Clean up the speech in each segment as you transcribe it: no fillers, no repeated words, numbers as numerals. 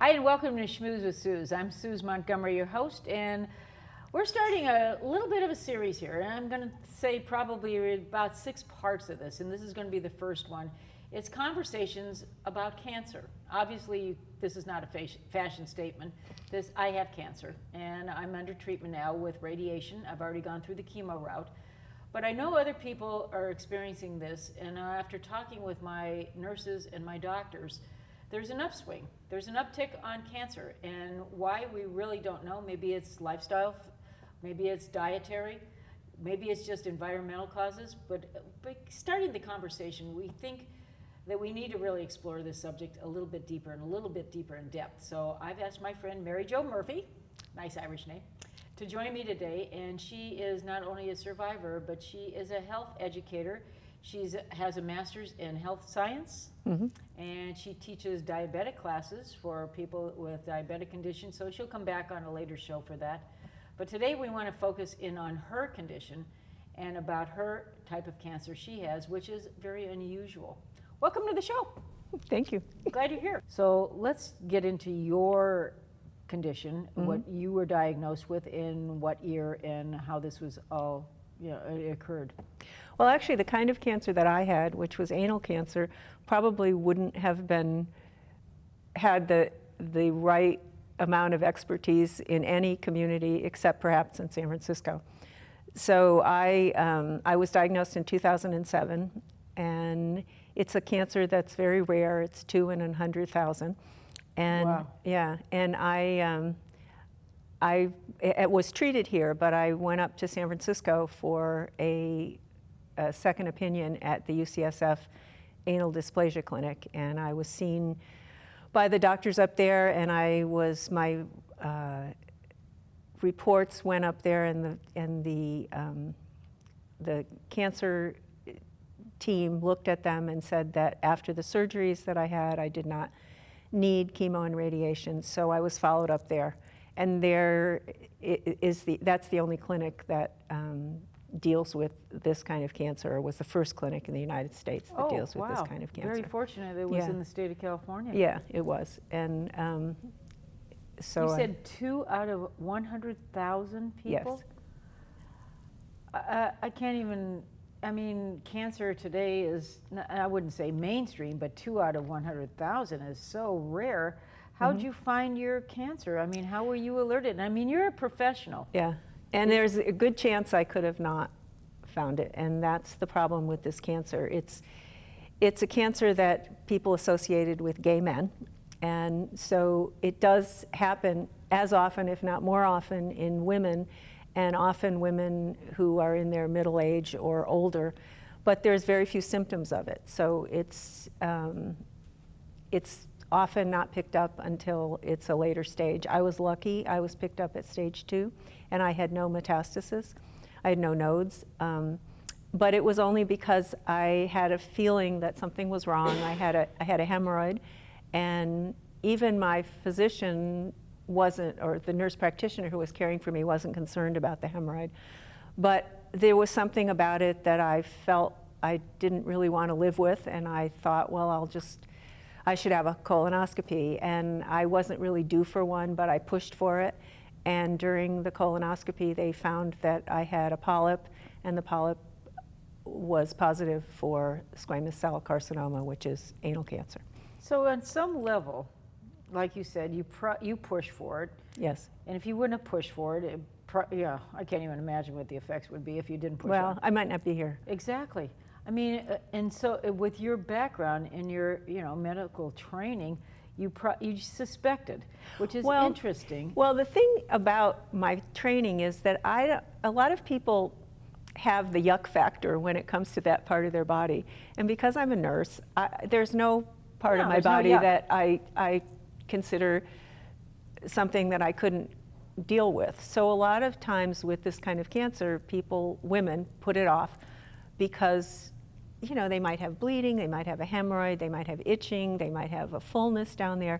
Hi and welcome to Schmooze with Suz. I'm Suz Montgomery, your host, and we're starting a little bit of a series here. And I'm going to say probably about 6 parts of this, and this is going to be the first one. It's conversations about cancer. Obviously, this is not a fashion statement. I have cancer, and I'm under treatment now with radiation. I've already gone through the chemo route. But I know other people are experiencing this, and after talking with my nurses and my doctors, there's an upswing. There's an uptick on cancer, and why we really don't know. Maybe it's lifestyle, maybe it's dietary, maybe it's just environmental causes, but starting the conversation, we think that we need to really explore this subject a little bit deeper and a little bit deeper in depth. So I've asked my friend Mary Jo Murphy, nice Irish name, to join me today, and she is not only a survivor, but she is a health educator. She has a master's in health science, and she teaches diabetic classes for people with diabetic conditions, so she'll come back on a later show for that. But today we want to focus in on her condition and about her type of cancer she has, which is very unusual. Welcome to the show. Thank you. Glad you're here. So let's get into your condition, what you were diagnosed with, in what year, and how this was all, it occurred. Well, actually, the kind of cancer that I had, which was anal cancer, probably wouldn't have had the right amount of expertise in any community except perhaps in San Francisco. So I was diagnosed in 2007, and it's a cancer that's very rare. It's 2 in 100,000. And wow. Yeah, and I was treated here, but I went up to San Francisco for a second opinion at the UCSF anal dysplasia clinic, and I was seen by the doctors up there, and my reports went up there, and the cancer team looked at them and said that after the surgeries that I had, I did not need chemo and radiation, so I was followed up there. And that's the only clinic that deals with this kind of cancer, or was the first clinic in the United States that deals with this kind of cancer. Very fortunate it was in the state of California. Yeah, it was. And so you said 2 out of 100,000 people? Yes. I can't even, cancer today is, I wouldn't say mainstream, but 2 out of 100,000 is so rare. How'd you find your cancer? How were you alerted? You're a professional. Yeah, and there's a good chance I could have not found it, and that's the problem with this cancer. It's a cancer that people associated with gay men, and so it does happen as often, if not more often, in women, and often women who are in their middle age or older, but there's very few symptoms of it. So it's often not picked up until it's a later stage. I was lucky. I was picked up at stage 2, and I had no metastasis. I had no nodes. But it was only because I had a feeling that something was wrong. I had a hemorrhoid, and even my physician wasn't, or the nurse practitioner who was caring for me wasn't concerned about the hemorrhoid. But there was something about it that I felt I didn't really want to live with, and I thought, well, I should have a colonoscopy, and I wasn't really due for one, but I pushed for it, and during the colonoscopy they found that I had a polyp, and the polyp was positive for squamous cell carcinoma, which is anal cancer. So on some level, like you said, you pushed for it. Yes. And if you wouldn't have pushed for it, I can't even imagine what the effects would be if you didn't push Well, on it. I might not be here. Exactly. And so with your background and your, medical training, you suspected, which is interesting. Well, the thing about my training is that a lot of people have the yuck factor when it comes to that part of their body. And because I'm a nurse, there's no part of my body that I consider something that I couldn't deal with. So a lot of times with this kind of cancer, women put it off because they might have bleeding, they might have a hemorrhoid, they might have itching, they might have a fullness down there,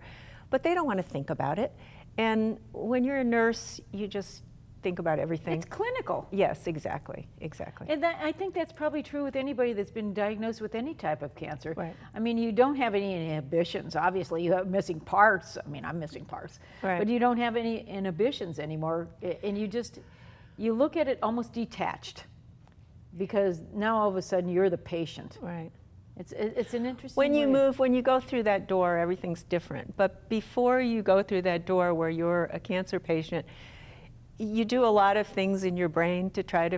but they don't want to think about it. And when you're a nurse, think about everything. It's clinical. Yes, exactly, exactly. And I think that's probably true with anybody that's been diagnosed with any type of cancer. Right. I mean, you don't have any inhibitions. Obviously, you have missing parts. I mean, I'm missing parts. Right. But you don't have any inhibitions anymore. And you look at it almost detached, because now all of a sudden you're the patient. Right. It's an interesting When you go through that door, everything's different. But before you go through that door where you're a cancer patient, you do a lot of things in your brain to try to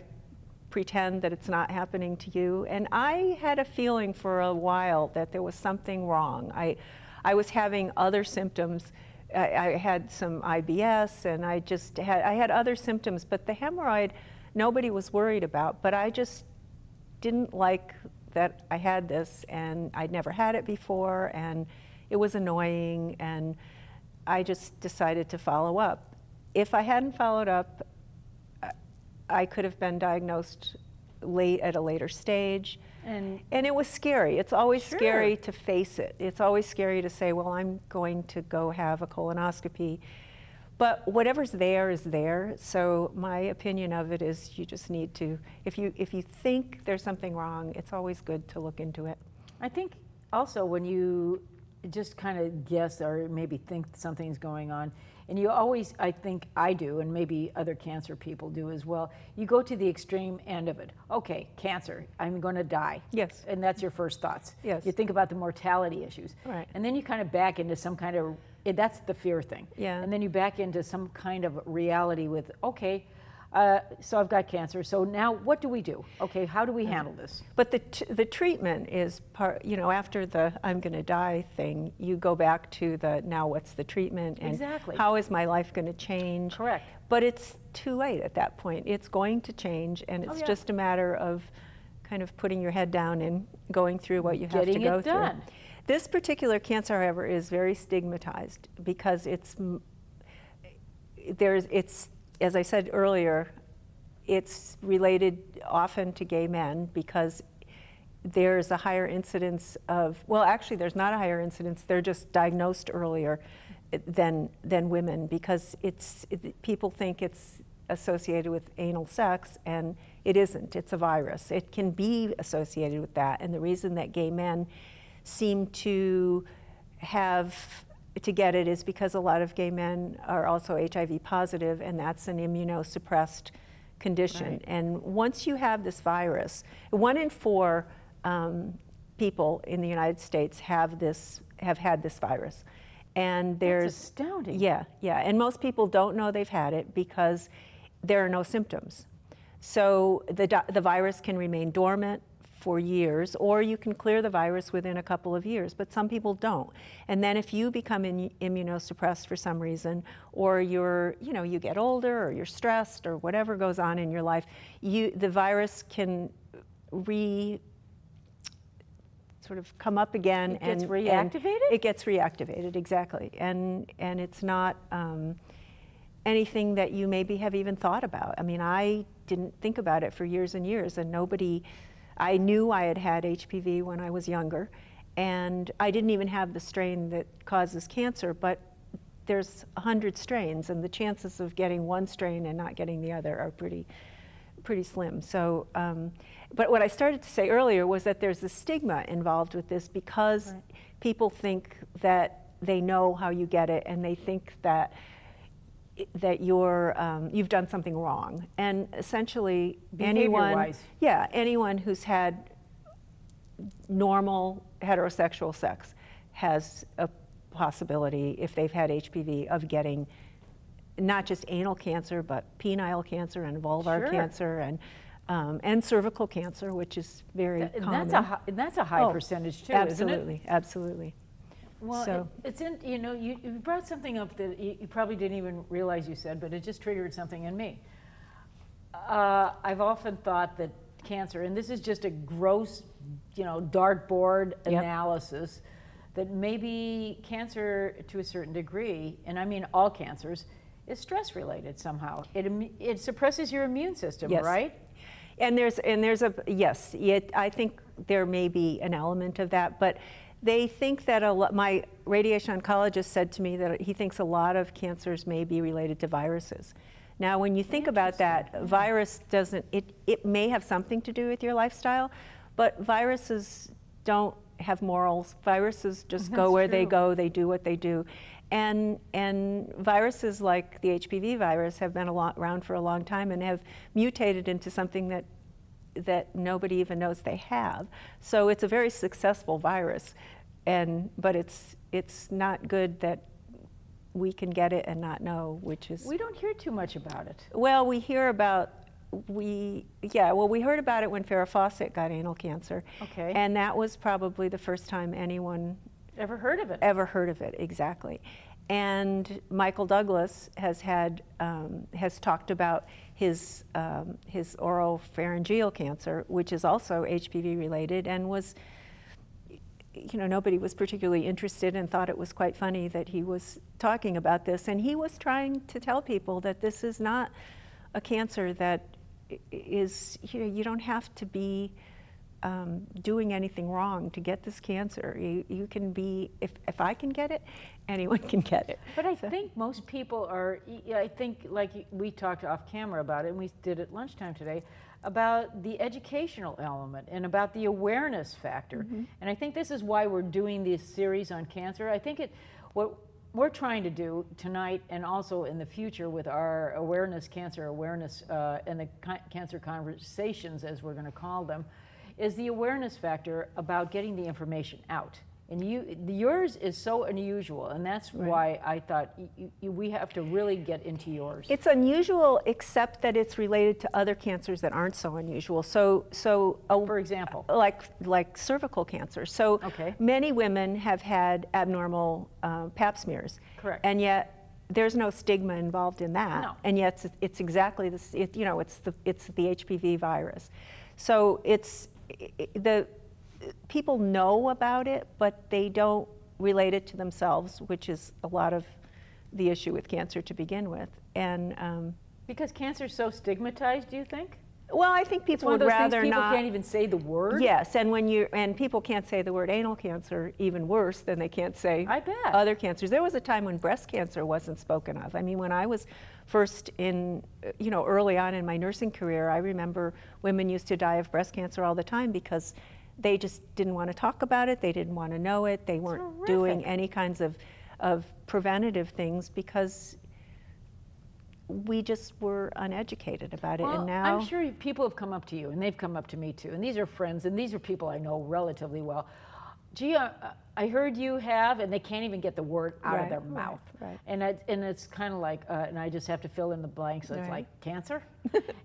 pretend that it's not happening to you. And I had a feeling for a while that there was something wrong. I was having other symptoms. I had some IBS, and I had other symptoms, but the hemorrhoid nobody was worried about. But I just didn't like that I had this, and I'd never had it before, and it was annoying, and I just decided to follow up. If I hadn't followed up, I could have been diagnosed at a later stage, and it was scary. It's always scary to face it. It's always scary to say, well, I'm going to go have a colonoscopy. But whatever's there is there. So my opinion of it is you just need to, if you think there's something wrong, it's always good to look into it. I think also when you just kind of guess or maybe think something's going on, and you always, I think I do, and maybe other cancer people do as well, you go to the extreme end of it. Okay, cancer, I'm going to die. Yes. And that's your first thoughts. Yes. You think about the mortality issues. Right. And then you kind of back into some kind of, that's the fear thing. Yeah. And then you back into some kind of reality with, okay, so I've got cancer, so now what do we do? Okay, how do we handle this? But the treatment is part, after the I'm going to die thing, you go back to the now what's the treatment, and exactly. How is my life going to change? Correct. But it's too late at that point. It's going to change, and it's just a matter of kind of putting your head down and going through what you have to go through. Getting it done. This particular cancer, however, is very stigmatized because it's as I said earlier, it's related often to gay men because there's a higher incidence of, well, actually there's not a higher incidence, they're just diagnosed earlier than women because people think it's associated with anal sex, and it isn't. It's a virus. It can be associated with that, and the reason that gay men seem to get it is because a lot of gay men are also HIV positive, and that's an immunosuppressed condition. Right. And once you have this virus, 1 in 4 people in the United States have had this virus. And there's That's astounding. Yeah, and most people don't know they've had it because there are no symptoms. So the virus can remain dormant for years, or you can clear the virus within a couple of years, but some people don't. And then if you become immunosuppressed for some reason, or you get older, or you're stressed, or whatever goes on in your life, the virus can sort of come up again. It gets reactivated? It gets reactivated, exactly. And it's not anything that you maybe have even thought about. I mean, I didn't think about it for years and years, and I knew I had HPV when I was younger, and I didn't even have the strain that causes cancer, but there's 100 strains, and the chances of getting one strain and not getting the other are pretty slim. So, but what I started to say earlier was that there's a stigma involved with this because people think that they know how you get it, and they think that you've done something wrong. And essentially anyone who's had normal heterosexual sex has a possibility, if they've had HPV, of getting not just anal cancer, but penile cancer and vulvar cancer and cervical cancer, which is very common. That's a high percentage too, absolutely, isn't it? Absolutely. Well, so, you brought something up that you probably didn't even realize you said, but it just triggered something in me. I've often thought that cancer, and this is just a gross, dartboard analysis, that maybe cancer to a certain degree, and I mean all cancers, is stress related somehow. It suppresses your immune system, right? And I think there may be an element of that, but they think that my radiation oncologist said to me that he thinks a lot of cancers may be related to viruses. Now, when you think about that, virus doesn't, it may have something to do with your lifestyle, but viruses don't have morals. Viruses just go where they go, they do what they do. And viruses like the HPV virus have been around for a long time and have mutated into something that nobody even knows they have. So it's a very successful virus, but it's not good that we can get it and not know, which is... We don't hear too much about it. Well, we hear about, we heard about it when Farrah Fawcett got anal cancer. Okay. And that was probably the first time anyone ever heard of it. Ever heard of it, exactly. And Michael Douglas has talked about his oropharyngeal cancer, which is also HPV related, and was, nobody was particularly interested and thought it was quite funny that he was talking about this. And he was trying to tell people that this is not a cancer that is, you don't have to be doing anything wrong to get this cancer. You can be, if I can get it, anyone can get it. But I think most people are, I think like we talked off camera about it, and we did at lunchtime today, about the educational element and about the awareness factor. And I think this is why we're doing this series on cancer. I think what we're trying to do tonight and also in the future with our cancer awareness, and the cancer conversations, as we're going to call them, is the awareness factor about getting the information out. And yours is so unusual, and that's why I thought we have to really get into yours. It's unusual, except that it's related to other cancers that aren't so unusual. So for example, like cervical cancer. So many women have had abnormal Pap smears. Correct. And yet there's no stigma involved in that. No. And yet it's exactly this. It's the HPV virus. So the people know about it, but they don't relate it to themselves, which is a lot of the issue with cancer to begin with. And because cancer is so stigmatized, do you think? Well, I think people would rather people not. Can't even say the word. Yes, and people can't say the word anal cancer even worse than they can't say I bet. other cancers. There was a time when breast cancer wasn't spoken of. I mean, when I was first in, early on in my nursing career, I remember women used to die of breast cancer all the time because they just didn't want to talk about it. They didn't want to know it. They weren't doing any kinds of preventative things because we just were uneducated about it. Well, and now I'm sure people have come up to you, and they've come up to me too, and these are friends, and these are people I know relatively well. Gee, I heard you have, and they can't even get the word out of their mouth. Right. And it's kind of like, and I just have to fill in the blanks. So it's like, cancer?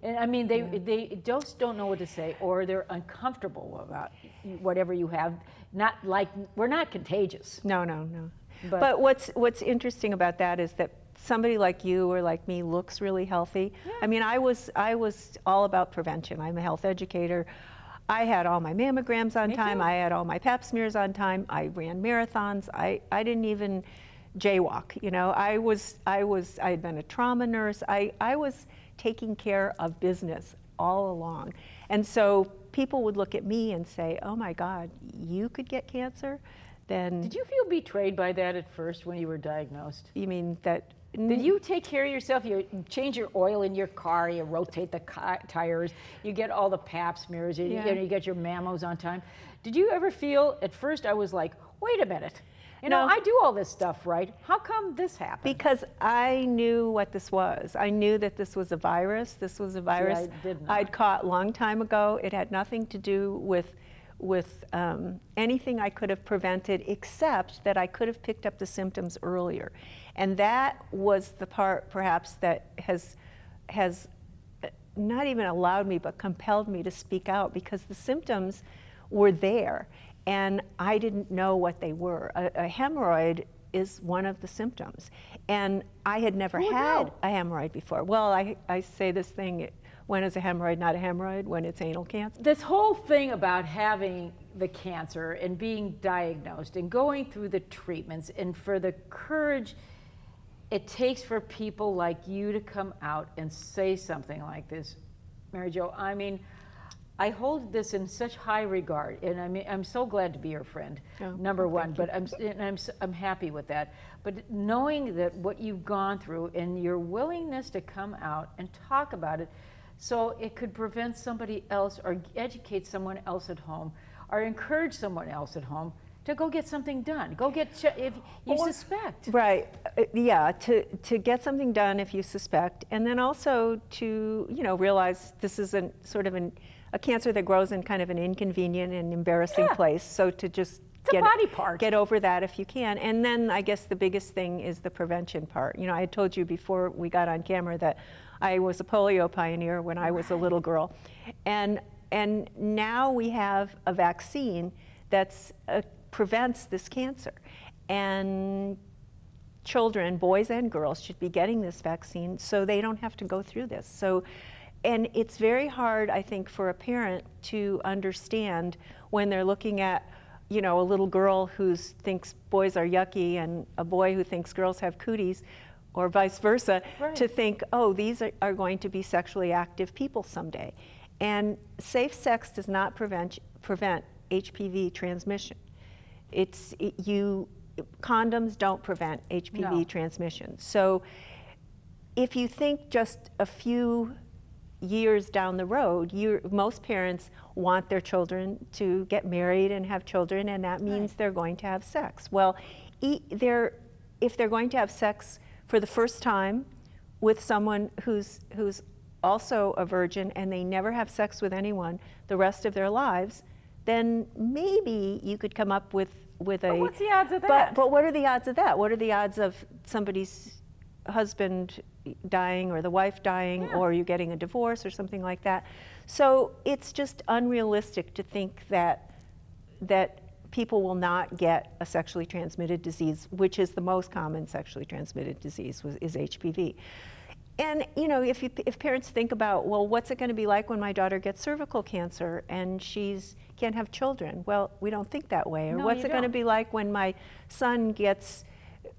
And I mean, they just don't know what to say, or they're uncomfortable about whatever you have. Not like, we're not contagious. No. But what's interesting about that is that somebody like you or like me looks really healthy. Yeah. I mean, I was all about prevention. I'm a health educator. I had all my mammograms on time. I had all my Pap smears on time. I ran marathons. I didn't even jaywalk. I had been a trauma nurse. I was taking care of business all along. And so people would look at me and say, "Oh my God, you could get cancer?" Then did you feel betrayed by that at first when you were diagnosed? You mean that? Did you take care of yourself? You change your oil in your car, you rotate the tires, you get all the Pap smears, you get your mammos on time. Did you ever feel, at first I was like, wait a minute, I do all this stuff right. How come this happened? Because I knew what this was. I knew that this was a virus. This was a virus I'd caught long time ago. It had nothing to do with anything I could have prevented, except that I could have picked up the symptoms earlier. And that was the part perhaps that has not even allowed me, but compelled me to speak out, because the symptoms were there and I didn't know what they were. A hemorrhoid is one of the symptoms. And I had never had a hemorrhoid before. Well, I say this thing, when is a hemorrhoid not a hemorrhoid? When it's anal cancer. This whole thing about having the cancer and being diagnosed and going through the treatments, and for the courage it takes for people like you to come out and say something like this, Mary Jo. I mean, I hold this in such high regard, and I'm so glad to be your friend, Oh, number well, one. thank But I'm happy with that. But knowing that what you've gone through and your willingness to come out and talk about it, so it could prevent somebody else or educate someone else at home, or encourage someone else at home to go get something done. Go get if you suspect. Right. Yeah. To get something done if you suspect, and then also to realize this is a cancer that grows in kind of an inconvenient and embarrassing place. So to just It's a body part. Get over that if you can. And then I guess the biggest thing is the prevention part. I had told you before we got on camera that I was a polio pioneer when I was a little girl, and now we have a vaccine that's prevents this cancer, and children, boys and girls, should be getting this vaccine so they don't have to go through this. So, and it's very hard, I think, for a parent to understand when they're looking at, a little girl who thinks boys are yucky and a boy who thinks girls have cooties, or vice versa, right. to think, oh, these are going to be sexually active people someday. And safe sex does not prevent HPV transmission. Condoms don't prevent HPV transmission. So if you think just a few years down the road, most parents want their children to get married and have children, and that means they're going to have sex. Well, if they're going to have sex for the first time with someone who's also a virgin and they never have sex with anyone the rest of their lives, then maybe you could come up with a... But what's the odds of that? But what are the odds of that? What are the odds of somebody's husband dying or the wife dying or you getting a divorce or something like that? So it's just unrealistic to think that people will not get a sexually transmitted disease, which is the most common sexually transmitted disease, is HPV. And if parents think about, well, what's it going to be like when my daughter gets cervical cancer and can't have children? Well, we don't think that way. Or what's it going to be like when my son gets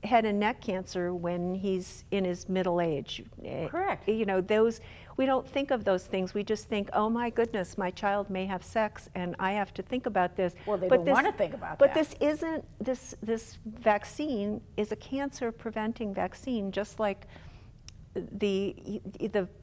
head and neck cancer when he's in his middle age? Correct. We don't think of those things. We just think, oh my goodness, my child may have sex and I have to think about this. Well, they don't want to think about but that. But this vaccine is a cancer preventing vaccine, just like the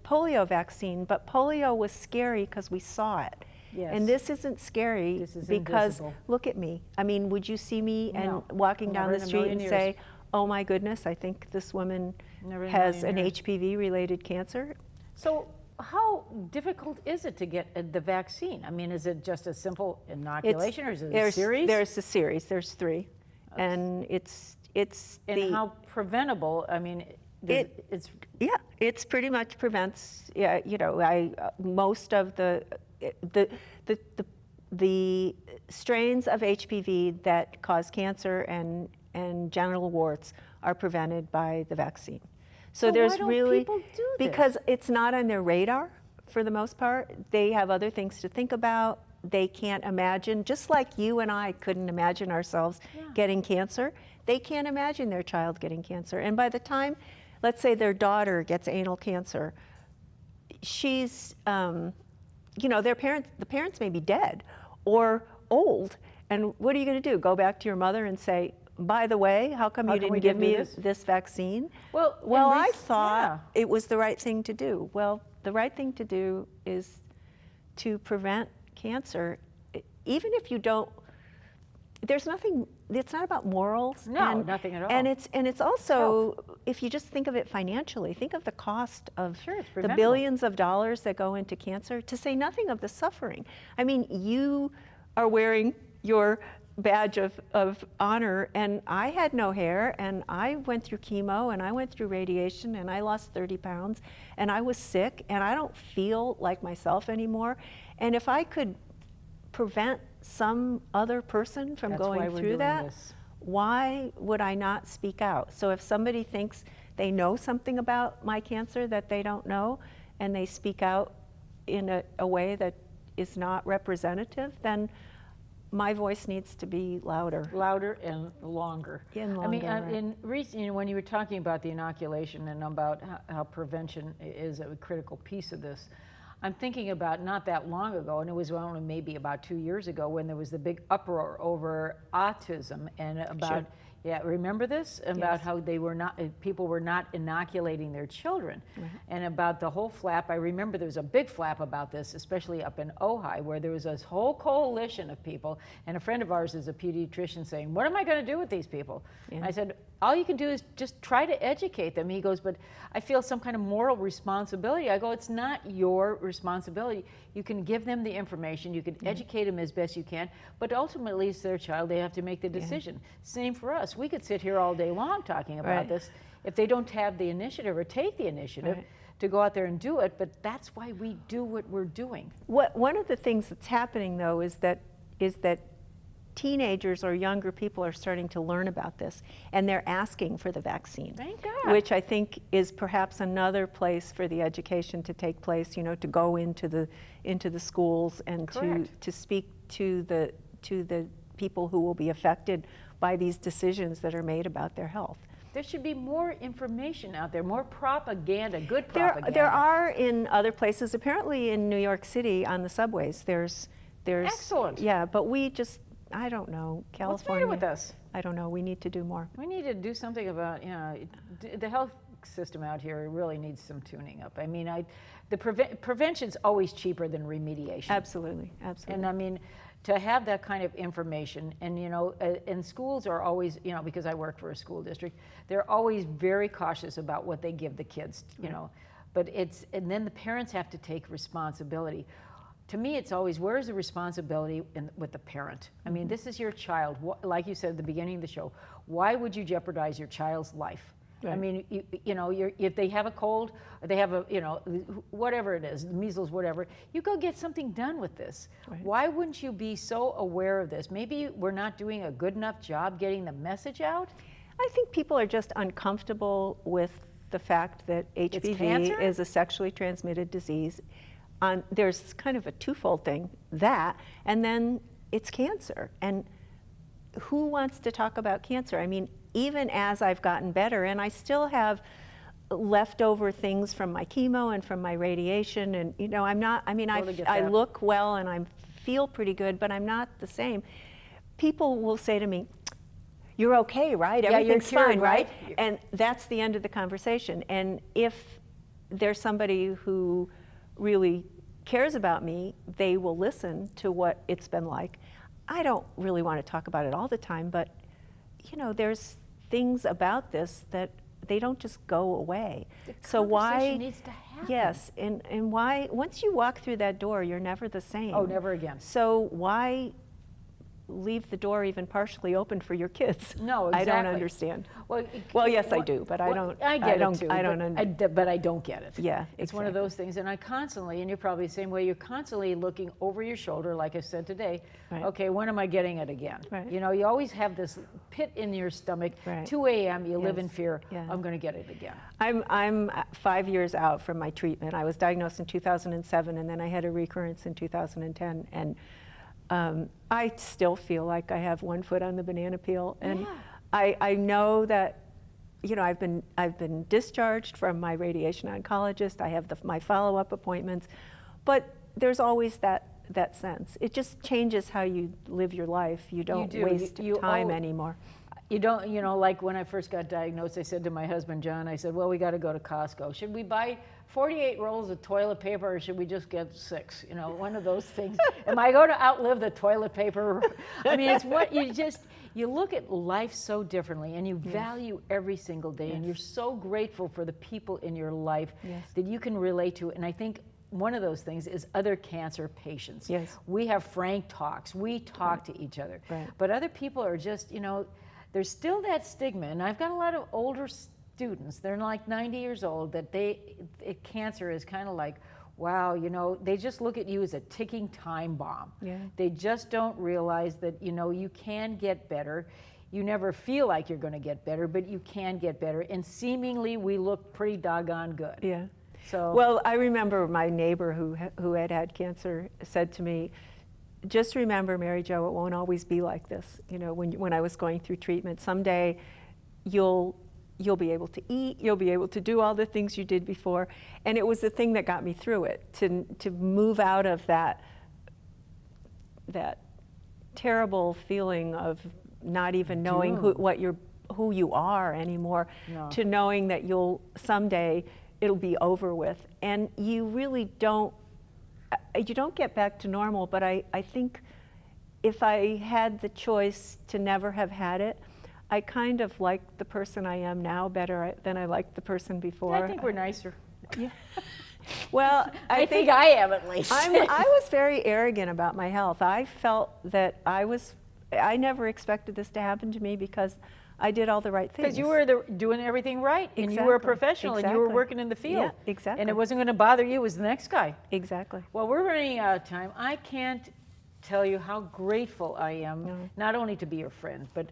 polio vaccine, but polio was scary because we saw it. Yes. And this isn't scary because invisible. Look at me. I mean, would you see me and walking down Never the in a street million and years. say, oh my goodness, I think this woman Never in a has an million years. HPV related cancer? So how difficult is it to get the vaccine? I mean, is it just a simple inoculation, or is it a series? There's a series. There's 3, and it's and how preventable? I mean, it's it's pretty much prevents. Yeah, most of the strains of HPV that cause cancer and genital warts are prevented by the vaccine. So there's why don't really people do this? Because it's not on their radar for the most part. They have other things to think about. They can't imagine, just like you and I couldn't imagine ourselves getting cancer. They can't imagine their child getting cancer. And by the time, let's say their daughter gets anal cancer, she's, the parents may be dead or old. And what are you going to do? Go back to your mother and say, by the way, how come you didn't give me this vaccine? Well, I thought it was the right thing to do. Well, the right thing to do is to prevent cancer, even if you don't. There's nothing. It's not about morals. No, nothing at all. And it's also, if you just think of it financially, think of the cost of the preventable. billions of dollars that go into cancer, to say nothing of the suffering. I mean, you are wearing your badge of honor, and I had no hair, and I went through chemo, and I went through radiation, and I lost 30 pounds, and I was sick, and I don't feel like myself anymore. And if I could prevent some other person from going through that, why would I not speak out? So if somebody thinks they know something about my cancer that they don't know, and they speak out in a way that is not representative, then my voice needs to be louder. Louder and longer. And longer, I mean, right. in recent, when you were talking about the inoculation and about how prevention is a critical piece of this, I'm thinking about not that long ago, and it was only maybe about 2 years ago when there was the big uproar over autism and about, Sure. yeah, remember this? About Yes. how they were not, people were not inoculating their children. Right. And about the whole flap, I remember there was a big flap about this, especially up in Ojai, where there was this whole coalition of people, and a friend of ours is a pediatrician saying, what am I gonna do with these people? Yeah. And I said, all you can do is just try to educate them. He goes, but I feel some kind of moral responsibility. I go, it's not your responsibility. You can give them the information, you can educate them as best you can, but ultimately it's their child, they have to make the decision. Same for us. We could sit here all day long talking about Right. this. If they don't have the initiative or take the initiative Right. to go out there and do it, but that's why we do what we're doing. One of the things that's happening, though, is that teenagers or younger people are starting to learn about this, and they're asking for the vaccine. Thank God. Which I think is perhaps another place for the education to take place, you know, to go into the schools and Correct. to speak to the people who will be affected by these decisions that are made about their health. There should be more information out there, more propaganda, good propaganda. There are in other places, apparently in New York City on the subways, there's Excellent. Yeah, but we just, I don't know, What's California. the matter with us? I don't know, we need to do more. We need to do something about, the health system out here really needs some tuning up. I mean, prevention's always cheaper than remediation. Absolutely, absolutely. And I mean, to have that kind of information, and and schools are always, because I work for a school district, they're always very cautious about what they give the kids, but and then the parents have to take responsibility. To me, it's always, where's the responsibility with the parent? I mean, this is your child. Like you said at the beginning of the show, why would you jeopardize your child's life? Right. I mean, if they have a cold, or they have a, whatever it is, measles, whatever, you go get something done with this. Right. Why wouldn't you be so aware of this? Maybe we're not doing a good enough job getting the message out. I think people are just uncomfortable with the fact that HPV cancer? is a sexually transmitted disease. There's kind of a twofold thing, that, and then it's cancer. And who wants to talk about cancer? I mean, even as I've gotten better, and I still have leftover things from my chemo and from my radiation, and I'm not, I mean, Totally get I that. look well and I feel pretty good, but I'm not the same. People will say to me, you're okay, right? Yeah, you're Everything's cured, fine, right? right? And that's the end of the conversation. And if there's somebody who really cares about me, they will listen to what it's been like. I don't really want to talk about it all the time, but there's things about this that they don't just go away. The So why? conversation needs to happen. Yes, and why? Once you walk through that door, you're never the same. Oh, never again. So why leave the door even partially open for your kids? No, I don't exactly. understand. Well, Yes, I do, but I don't. I get it too. I don't. But I don't get it. Yeah, it's one of those things, and I constantly, and you're probably the same way. You're constantly looking over your shoulder, like I said today. Right. Okay, when am I getting it again? Right. You always have this pit in your stomach. Right. 2 a.m. You live in Yes. fear. Yeah. I'm going to get it again. I'm 5 years out from my treatment. I was diagnosed in 2007, and then I had a recurrence in 2010, and I still feel like I have one foot on the banana peel, and Yeah. I know that I've been discharged from my radiation oncologist. I have my follow-up appointments, but there's always that sense. It just changes how you live your life. You don't do. waste You time anymore. You don't, like when I first got diagnosed, I said to my husband, John, I said, well, we got to go to Costco. Should we buy 48 rolls of toilet paper or should we just get 6? One of those things. Am I going to outlive the toilet paper? I mean, it's what you look at life so differently, and you value every single day, and you're so grateful for the people in your life that you can relate to. And I think one of those things is other cancer patients. Yes. We have frank talks. We talk to each other. Right. But other people are just, there's still that stigma, and I've got a lot of older students, they're like 90 years old, that cancer is kind of like, wow, they just look at you as a ticking time bomb. Yeah. They just don't realize that, you can get better. You never feel like you're going to get better, but you can get better, and seemingly we look pretty doggone good. Yeah. So, well, I remember my neighbor who had cancer said to me, just remember, Mary Jo, it won't always be like this. When I was going through treatment, someday you'll you'll be able to eat, you'll be able to do all the things you did before. And it was the thing that got me through it, to move out of that terrible feeling of not even knowing who you are anymore, No. to knowing that someday it'll be over with. And you really don't get back to normal, but I think if I had the choice to never have had it, I kind of like the person I am now better than I liked the person before. I think we're nicer. Yeah. Well, I think I am, at least. I was very arrogant about my health. I felt that I never expected this to happen to me because I did all the right things. Because you were doing everything right, and you were a professional, and you were working in the field. Yeah, exactly. And it wasn't going to bother you, it was the next guy. Exactly. Well, we're running out of time. I can't tell you how grateful I am, not only to be your friend, but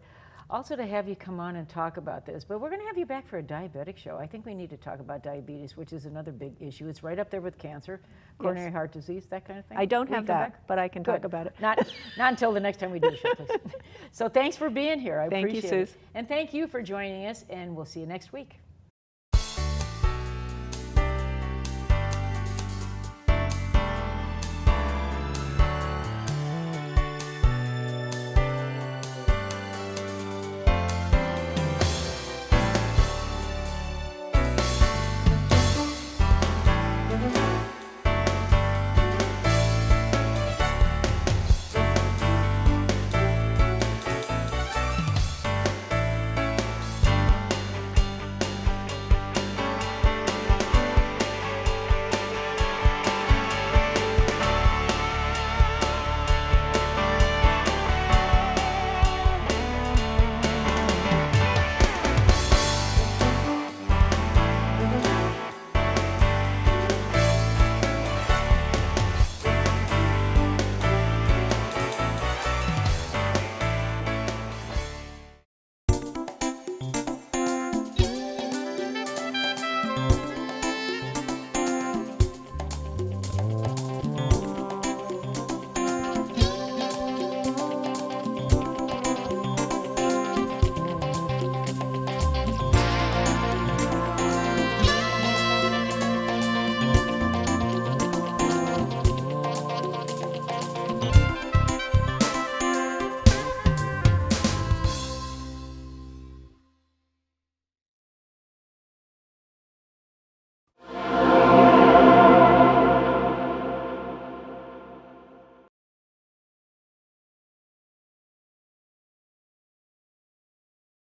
also to have you come on and talk about this. But we're going to have you back for a diabetic show. I think we need to talk about diabetes, which is another big issue. It's right up there with cancer, coronary heart disease, that kind of thing. I don't Will you have come that, back? but I can Good. talk about it. Not until the next time we do a show, please. So thanks for being here. I Thank you, appreciate it. Suz. And thank you for joining us, and we'll see you next week.